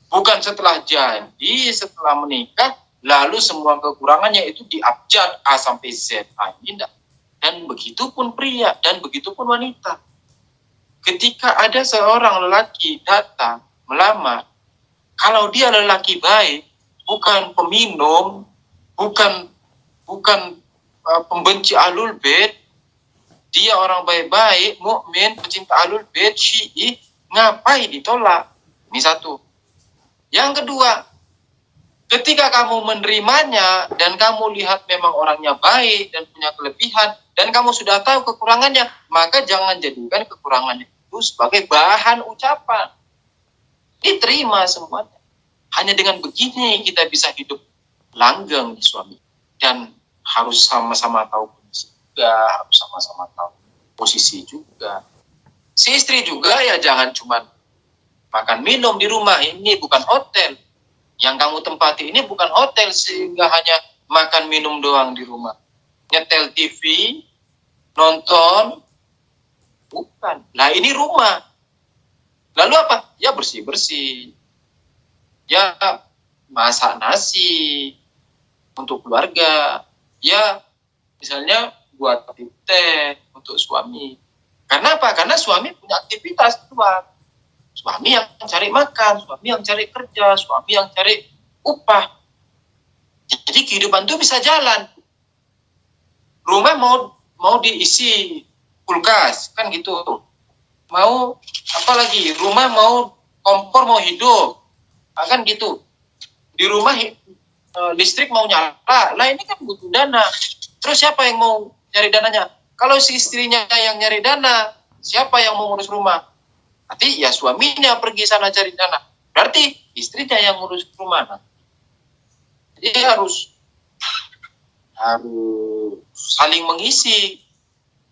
Bukan setelah jadi, setelah menikah, lalu semua kekurangannya itu diabjad A sampai Z. Ini enggak. Dan begitu pun pria, dan begitu pun wanita. Ketika ada seorang lelaki datang melamar, kalau dia lelaki baik, bukan peminum, bukan pembenci Ahlul Bait, dia orang baik-baik, mukmin, pecinta Ahlul Bait, Syi'i, ngapain ditolak? Ini satu. Yang kedua, ketika kamu menerimanya dan kamu lihat memang orangnya baik dan punya kelebihan dan kamu sudah tahu kekurangannya, maka jangan jadikan kekurangannya itu sebagai bahan ucapan. Diterima semuanya. Hanya dengan begini kita bisa hidup langgeng di suami. Dan harus sama-sama tahu kondisi juga, harus sama-sama tahu posisi juga. Si istri juga ya jangan cuma makan minum di rumah, ini bukan hotel. Yang kamu tempati ini bukan hotel sehingga hanya makan minum doang di rumah. Nyetel TV, nonton, bukan. Nah ini rumah. Lalu apa? Ya bersih-bersih. Ya masak nasi untuk keluarga. Ya misalnya buat teh untuk suami. Karena apa? Karena suami punya aktivitas keluar. Suami yang cari makan, suami yang cari kerja, suami yang cari upah. Jadi kehidupan itu bisa jalan. Rumah mau diisi kulkas, kan gitu. Mau apa lagi? Rumah mau kompor mau hidup, kan gitu. Di rumah listrik mau nyala, lah ini kan butuh dana. Terus siapa yang mau nyari dananya? Kalau si istrinya yang nyari dana, siapa yang mau ngurus rumah? Nanti ya suaminya pergi sana cari dana. Berarti istrinya yang ngurus rumah. Jadi harus saling mengisi,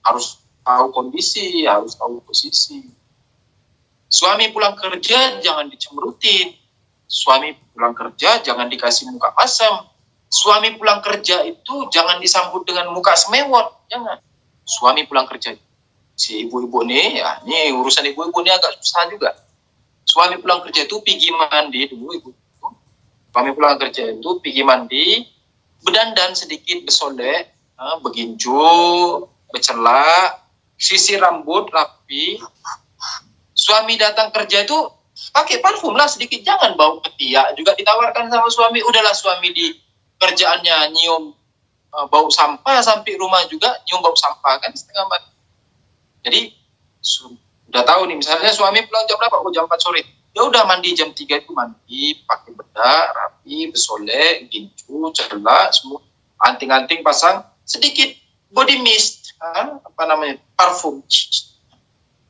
harus tahu kondisi, harus tahu posisi. Suami pulang kerja jangan dicemberutin. Suami pulang kerja jangan dikasih muka pasam. Suami pulang kerja itu jangan disambut dengan muka semewot, jangan. Suami pulang kerja, si ibu-ibu nih, ya ini urusan ibu-ibu ini agak susah juga. Suami pulang kerja itu pergi mandi dulu, ibu. Suami pulang kerja itu pergi mandi, berdandan sedikit, bersolek, beginju, bercelak, sisir rambut rapi. Suami datang kerja itu pakai parfum lah sedikit, jangan bau ketiak juga ditawarkan sama suami. Udahlah suami di kerjaannya nyium bau sampah, sampai rumah juga nyium bau sampah, kan setengah mati. Jadi udah tahu nih, misalnya suami pulang jam berapa? Oh jam 4 sore. Ya udah mandi jam 3 itu mandi, pakai bedak, rapi, bersolek, gincu, celak, semua. Anting-anting pasang, sedikit body mist, parfum.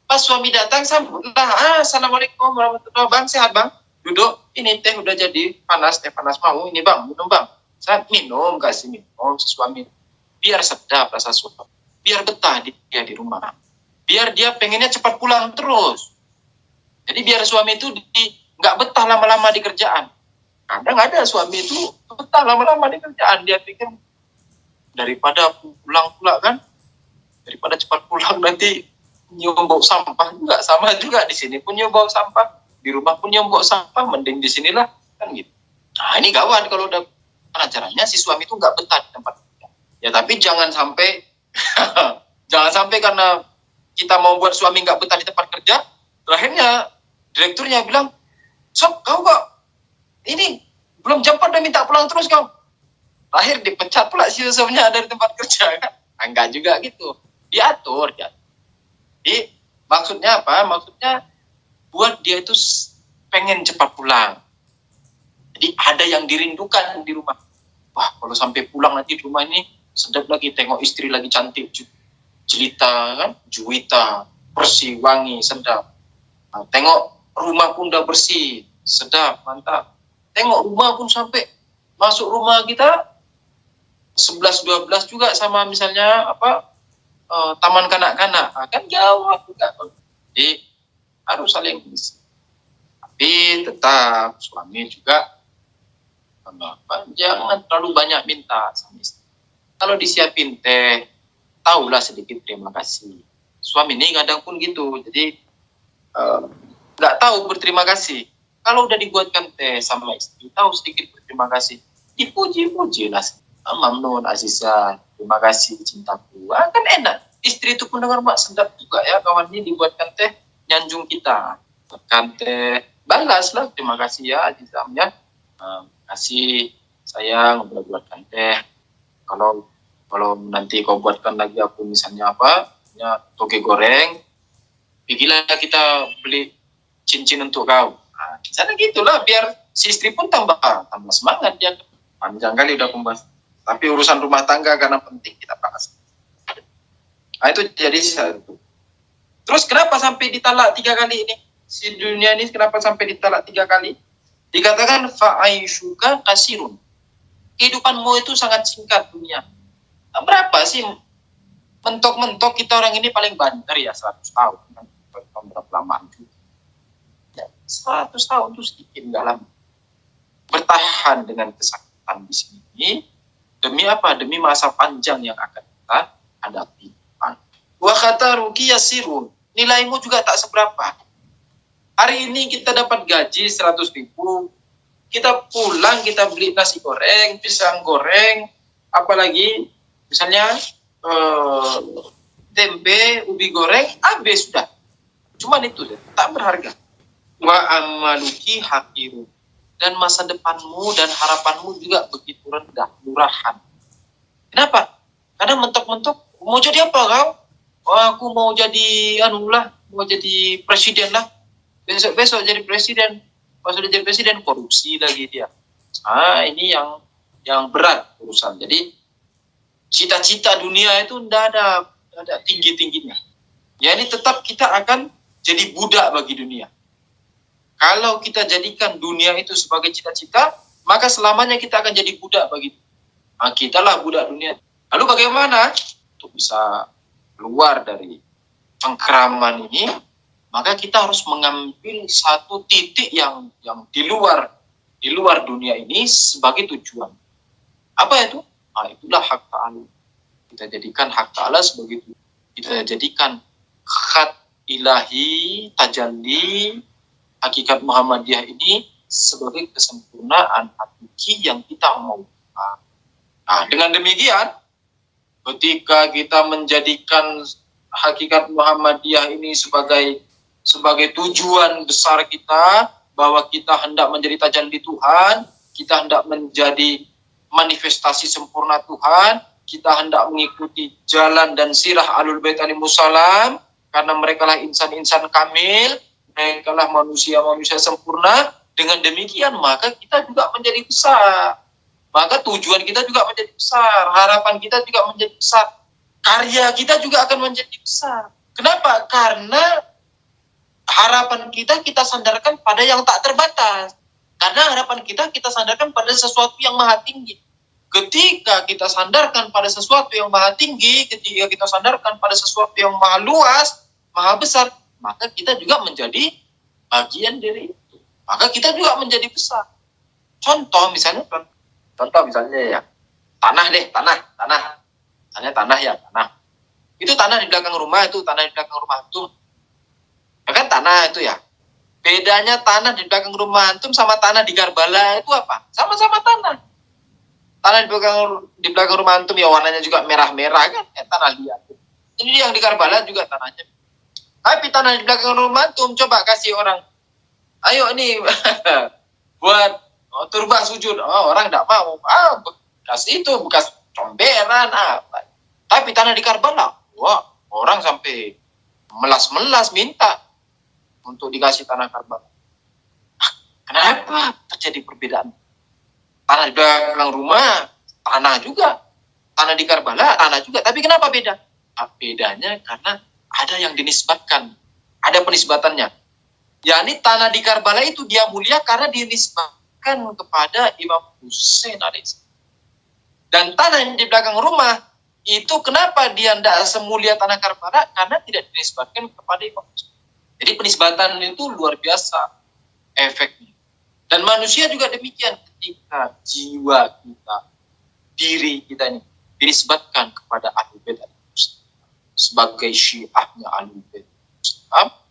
Pas suami datang sambutlah, assalamualaikum warahmatullahi wabarakatuh. Bang sehat bang? Duduk, ini teh udah jadi panas, teh panas mau, ini bang, minum bang. Saya minum, kasih minum si suami. Biar sedap rasa suami. Biar betah dia di rumah. Biar dia pengennya cepat pulang terus. Jadi biar suami itu nggak betah lama-lama di kerjaan. Kadang ada suami itu betah lama-lama di kerjaan. Dia pikir daripada pulang pula kan, daripada cepat pulang nanti nyium bau sampah juga, sama juga di sini pun nyium bau sampah, di rumah pun nyium bau sampah, mending di sinilah kan gitu. Nah ini gawat kalau udah caranya si suami itu nggak betah di tempat kerja. Ya tapi jangan sampai jangan sampai karena kita mau buat suami nggak betah di tempat kerja, terakhirnya direkturnya bilang, sob kau kok ini belum jam 4 udah minta pulang terus kau. Terakhir dipecat pula si suaminya dari tempat kerja kan. Enggak juga gitu, diatur. Jadi maksudnya apa? Maksudnya buat dia itu pengen cepat pulang. Jadi ada yang dirindukan di rumah. Wah kalau sampai pulang nanti di rumah ini sedap lagi, tengok istri lagi cantik, jelita kan, juwita, bersih, wangi, sedap. Nah, tengok rumah pun udah bersih, sedap, mantap. Tengok rumah pun sampai masuk rumah kita 11-12 juga sama misalnya taman kanak-kanak, kan jauh juga. Jadi harus saling isi. Tapi tetap suami juga Jangan terlalu banyak minta sama istri. Kalau disiapin teh, tahulah sedikit terima kasih. Suami ini kadang pun gitu, jadi nggak tahu berterima kasih. Kalau udah dibuatkan teh sama istri, tahu sedikit berterima kasih. Dipuji-puji lah. Mamnun Aziza, terima kasih cintaku. Kan enak. Istri itu pun dengar mak sedap juga ya, kawannya dibuatkan teh, nyanjung kita. Buatkan teh, balaslah terima kasih ya Aziza ya. Kasih sayang udah buatkan teh. Kalau nanti kau buatkan lagi aku misalnya toge goreng, pergilah kita beli cincin untuk kau. Misalnya gitulah biar si istri pun tambah semangat dia. Panjang kali udah pembahas. Tapi urusan rumah tangga karena penting kita bahas. Itu jadi satu. Terus kenapa sampai ditalak 3 kali ini? Si dunia ini kenapa sampai ditalak 3 kali? Dikatakan fa'aishuka kasirun. Kehidupanmu itu sangat singkat dunia. Berapa sih mentok-mentok kita orang ini paling banter ya 100 tahun. Berapa lama juga. 100 tahun itu sedikit enggak lama. Bertahan dengan kesakitan di sini demi apa? Demi masa panjang yang akan kita hadapi. Wa kata ruqiyah sirun. Nilaimu juga tak seberapa. Hari ini kita dapat gaji 100.000. Kita pulang kita beli nasi goreng, pisang goreng, apalagi misalnya tempe, ubi goreng, habis sudah. Cuman itu tak berharga. Wa amaluki hakiru. Dan masa depanmu dan harapanmu juga begitu rendah, murahan. Kenapa? Karena mentok-mentok, mau jadi apa kau? Aku mau jadi mau jadi presiden lah. Besok jadi presiden. Pas sudah jadi presiden, korupsi lagi dia. Ini yang berat urusan. Jadi cita-cita dunia itu tidak ada tinggi-tingginya. Ya ini tetap kita akan jadi budak bagi dunia. Kalau kita jadikan dunia itu sebagai cita-cita, maka selamanya kita akan jadi budak bagi dunia. Kita lah budak dunia. Lalu bagaimana? Untuk bisa keluar dari cengkeraman ini, maka kita harus mengambil satu titik yang di luar dunia ini sebagai tujuan. Apa itu? Itulah hak ta'ala. Kita jadikan hak ta'ala sebagai tujuan. Kita jadikan khat ilahi, tajalli, hakikat Muhammadiyah ini sebagai kesempurnaan hakiki yang kita mau. Dengan demikian, ketika kita menjadikan hakikat Muhammadiyah ini sebagai tujuan besar kita, bahwa kita hendak menjadi tajalli Tuhan, kita hendak menjadi manifestasi sempurna Tuhan, kita hendak mengikuti jalan dan sirah Ahlul Bait alaihimussalam, karena mereka lah insan-insan kamil, mereka lah manusia-manusia sempurna. Dengan demikian maka kita juga menjadi besar. Maka tujuan kita juga menjadi besar, harapan kita juga menjadi besar, karya kita juga akan menjadi besar. Kenapa? Karena harapan kita sandarkan pada yang tak terbatas. Karena harapan kita sandarkan pada sesuatu yang maha tinggi. Ketika kita sandarkan pada sesuatu yang maha tinggi, ketika kita sandarkan pada sesuatu yang maha luas, maha besar, maka kita juga menjadi bagian dari itu. Maka kita juga menjadi besar. Contoh misalnya ya, tanah. Misalnya tanah. Itu tanah di belakang rumah, itu. Ya kan tanah itu ya. Bedanya tanah di belakang rumah antum sama tanah di Karbala itu apa? Sama-sama tanah. Tanah di belakang rumah antum ya warnanya juga merah-merah kan, tanah liat. Jadi yang di Karbala juga tanahnya. Tapi tanah di belakang rumah antum coba kasih orang, ayo nih buat turbah sujud. Orang tidak mau. Bekas itu, bekas comberan apa. Tapi tanah di Karbala, orang sampai melas-melas minta untuk dikasih tanah Karbala. Kenapa terjadi perbedaan? Tanah di belakang rumah, tanah juga. Tanah di Karbala, tanah juga. Tapi kenapa beda? Bedanya karena ada yang dinisbatkan. Ada penisbatannya. Yakni tanah di Karbala itu dia mulia karena dinisbatkan kepada Imam Hussein alaihissalam. Dan tanah yang di belakang rumah, itu kenapa dia tidak semulia tanah Karbala? Karena tidak dinisbatkan kepada Imam Hussein. Jadi penisbatan itu luar biasa efeknya. Dan manusia juga demikian, ketika jiwa kita, diri kita ini dinisbatkan kepada Ahlul Bait sebagai syiahnya Ahlul Bait,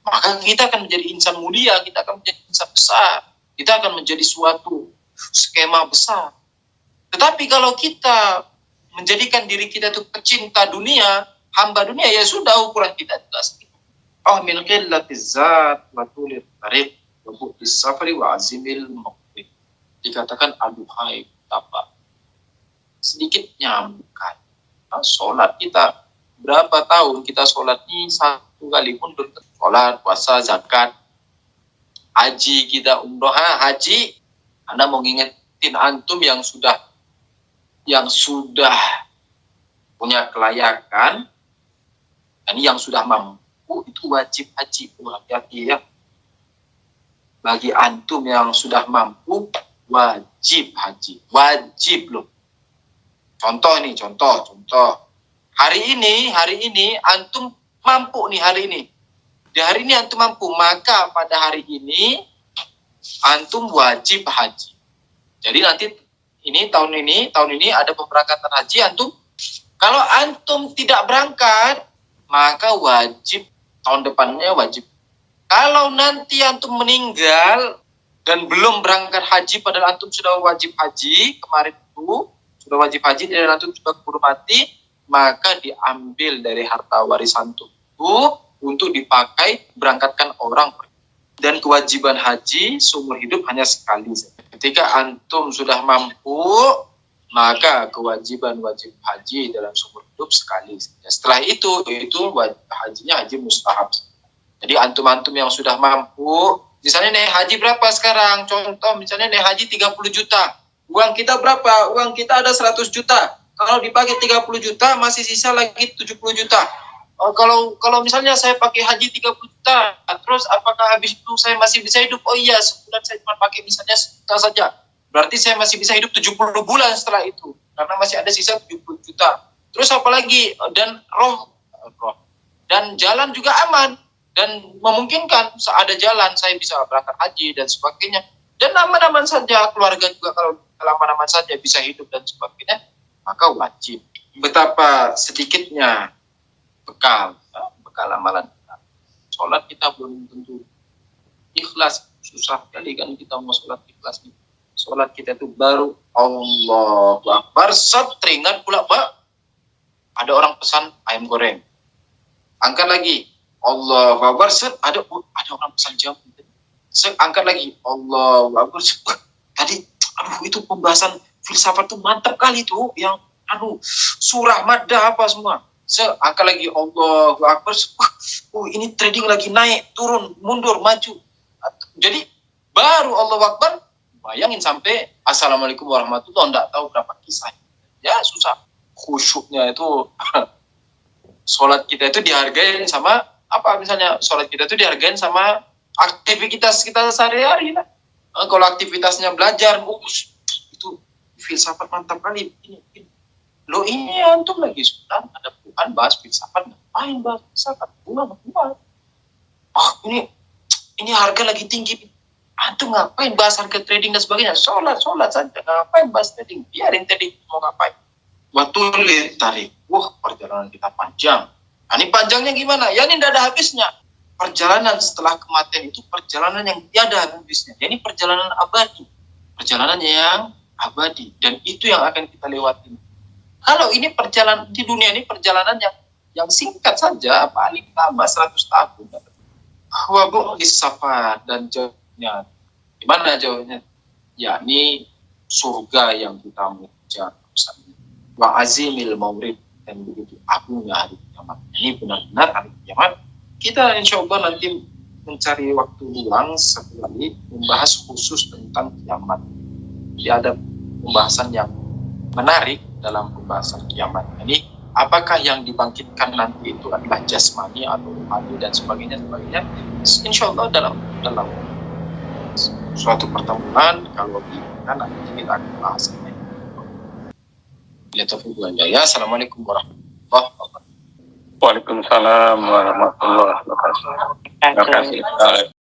maka kita akan menjadi insan mulia, kita akan menjadi insan besar, kita akan menjadi suatu skema besar. Tetapi kalau kita menjadikan diri kita itu pecinta dunia, hamba dunia, ya sudah, ukuran kita juga sedikit. Min qillatiz zat wa tulit tariq wa bu'dis safari wa azimil maqbid. Dikatakan aduhai betapa sedikitnya bukan. Sholat kita, berapa tahun kita sholat ini, satu kali pun belum. Sholat, puasa, zakat, haji kita umroh. Haji, Anda mau ngingetin antum yang sudah punya kelayakan dan yang sudah mampu, itu wajib haji. Hati-hati ya. Bagi antum yang sudah mampu, wajib haji. Wajib loh. Contoh. Hari ini antum mampu nih hari ini. Di hari ini antum mampu, maka pada hari ini antum wajib haji. Jadi nanti tahun ini ada pemberangkatan haji antum. Kalau antum tidak berangkat, maka wajib tahun depannya wajib. Kalau nanti antum meninggal dan belum berangkat haji padahal antum sudah wajib haji kemarin itu, sudah wajib haji dan antum sudah keburu mati, maka diambil dari harta warisan itu untuk dipakai berangkatkan orang. Dan kewajiban haji seumur hidup hanya sekali. Ketika antum sudah mampu, maka kewajiban wajib haji dalam seumur hidup sekali. Setelah itu hajinya haji mustahab. Jadi antum-antum yang sudah mampu, misalnya naik haji berapa sekarang? Contoh misalnya naik haji 30 juta. Uang kita berapa? Uang kita ada 100 juta. Kalau dipakai 30 juta, masih sisa lagi 70 juta. Kalau misalnya saya pakai haji 30 juta, terus apakah habis itu saya masih bisa hidup? Oh iya, sebulan saya cuma pakai misalnya sejuta saja. Berarti saya masih bisa hidup 70 bulan setelah itu. Karena masih ada sisa 70 juta. Terus apalagi? Dan roh. Dan jalan juga aman. Dan memungkinkan ada jalan, saya bisa berangkat haji dan sebagainya. Dan aman-aman saja, keluarga juga kalau aman-aman saja bisa hidup dan sebagainya, maka wajib. Betapa sedikitnya bekal amalan kita. Sholat kita belum tentu ikhlas, susah kali kan kita mau sholat ikhlas. Sholat kita itu baru Allahu Akbar, teringat pula ada orang pesan ayam goreng, angkat lagi Allahu Akbar, ada orang pesan jamu, angkat lagi Allahu Akbar. Tadi itu pembahasan filsafat tuh mantap kali tuh, yang surah maddah apa semua. Angkat lagi Allahu Akbar. Ini trading lagi naik, turun, mundur, maju. Jadi baru Allahu Akbar, bayangin sampai Assalamualaikum warahmatullahi wabarakatuh, enggak tahu berapa kisah. Ya susah. Khusyuknya itu sholat kita itu dihargain sama apa, misalnya sholat kita itu dihargain sama aktivitas kita sehari-hari. Kalau aktivitasnya belajar, itu filsafat mantap kali. Ini antum lagi sudah ada Tuhan bahas filsafat, ngapain bahas filsafat? Buat. Ini harga lagi tinggi. Antum ngapain bahas harga trading dan sebagainya? Sholat saja. Ngapain bahas trading? Biarin trading mau ngapain. Watulit tarik. Perjalanan kita panjang. Ini panjangnya gimana? Ya ini tidak ada habisnya. Perjalanan setelah kematian itu perjalanan yang tiada habisnya. Ini perjalanan abadi. Perjalanan yang abadi. Dan itu yang akan kita lewati. Kalau ini perjalanan di dunia ini perjalanan yang singkat saja, paling lama 100 tahun. Wabuh disafar, dan jauhnya. Gimana jauhnya? Yakni surga yang kita mengejar. Wa azimil maurid, dan begitu agungnya hari kiamat. Ini benar-benar hari kiamat. Kita insya Allah nanti mencari waktu luang sekali membahas khusus tentang kiamat. Jadi ada pembahasan yang menarik dalam pembahasan kiamat ini. Apakah yang dibangkitkan nanti itu adalah jasmani atau rohani dan sebagainya. Insya Allah dalam suatu pertemuan, kalau kita nanti kita akan bahas ini. Assalamualaikum warahmatullahi wabarakatuh. Waalaikumsalam warahmatullahi wabarakatuh. Terima kasih.